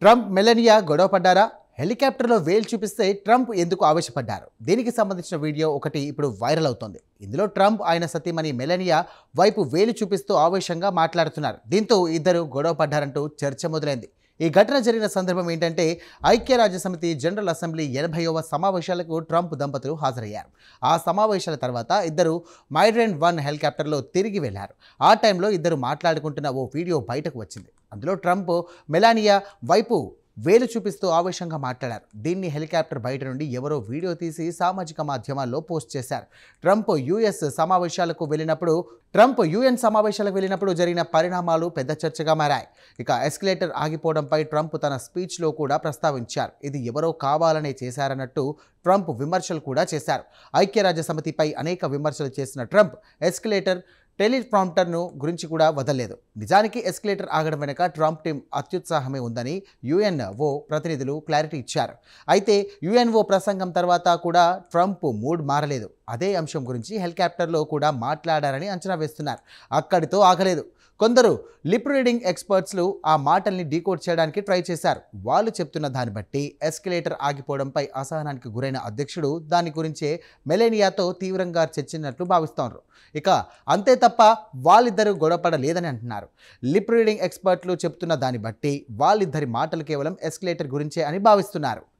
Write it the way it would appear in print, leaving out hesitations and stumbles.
Trump మెలనియా గొడవ పడ్డారా? హెలికాప్టర్లో వేలు చూపిస్తే ట్రంప్ ఎందుకు ఆవేశపడ్డారు? దీనికి సంబంధించిన వీడియో ఒకటి ఇప్పుడు వైరల్ అవుతోంది. ఇందులో ట్రంప్ ఆయన సతీమణి మెలనియా వైపు వేలు చూపిస్తూ ఆవేశంగా మాట్లాడుతున్నారు. దీంతో ఇద్దరు గొడవ పడ్డారంటూ చర్చ మొదలైంది. ఈ ఘటన జరిగిన సందర్భం ఏంటంటే, ఐక్యరాజ్యసమితి జనరల్ అసెంబ్లీ 80వ సమావేశాలకు ట్రంప్ దంపతులు హాజరయ్యారు. ఆ సమావేశాల తర్వాత ఇద్దరు మైడ్రెంట్ 1 హెలికాప్టర్లో తిరిగి వెళ్లారు. ఆ టైంలో ఇద్దరు మాట్లాడుకుంటున్న ఓ వీడియో బయటకు వచ్చింది. అందులో ట్రంప్ మెలానియా వైపు వేలు చూపిస్తూ ఆవేశంగా మాట్లాడారు. దీన్ని హెలికాప్టర్ బయట నుండి ఎవరో వీడియో తీసి సామాజిక మాధ్యమాల్లో పోస్ట్ చేశారు. ట్రంప్ యుఎన్ సమావేశాలకు వెళ్ళినప్పుడు జరిగిన పరిణామాలు పెద్ద చర్చగా మారాయి. ఇక ఎస్కలేటర్ ఆగిపోవడంపై ట్రంప్ తన స్పీచ్లో కూడా ప్రస్తావించారు. ఇది ఎవరో కావాలనే చేశారన్నట్టు ట్రంప్ విమర్శలు కూడా చేశారు. ఐక్యరాజ్య సమితిపై అనేక విమర్శలు చేసిన ట్రంప్ ఎస్కలేటర్ టెలిప్రాంప్టర్ను గురించి కూడా వదలలేదు. నిజానికి ఎస్కలేటర్ ఆగడం వెనుక ట్రంప్ టీం అత్యుత్సాహమే ఉందని యుఎన్ఓ ప్రతినిధులు క్లారిటీ ఇచ్చారు. అయితే యుఎన్ఓ ప్రసంగం తర్వాత కూడా ట్రంప్ మూడ్ మారలేదు. అదే అంశం గురించి హెలికాప్టర్లో కూడా మాట్లాడారని అంచనా వేస్తున్నారు. అక్కడితో ఆగలేదు. కొందరు లిప్ రీడింగ్ ఎక్స్పర్ట్స్లు ఆ మాటల్ని డీకోడ్ చేయడానికి ట్రై చేశారు. వాళ్ళు చెప్తున్న దాన్ని బట్టి ఎస్కలేటర్ ఆగిపోవడంపై అసహనానికి గురైన అధ్యక్షుడు దాని గురించే మెలేనియాతో తీవ్రంగా చర్చించినట్లు భావిస్తున్నారు. ఇక అంతే తప్ప వాళ్ళిద్దరూ గొడవపడలేదని అంటున్నారు. లిప్ రీడింగ్ ఎక్స్పర్ట్లు చెప్తున్న దాన్ని బట్టి వాళ్ళిద్దరి మాటలు కేవలం ఎస్కలేటర్ గురించే అని భావిస్తున్నారు.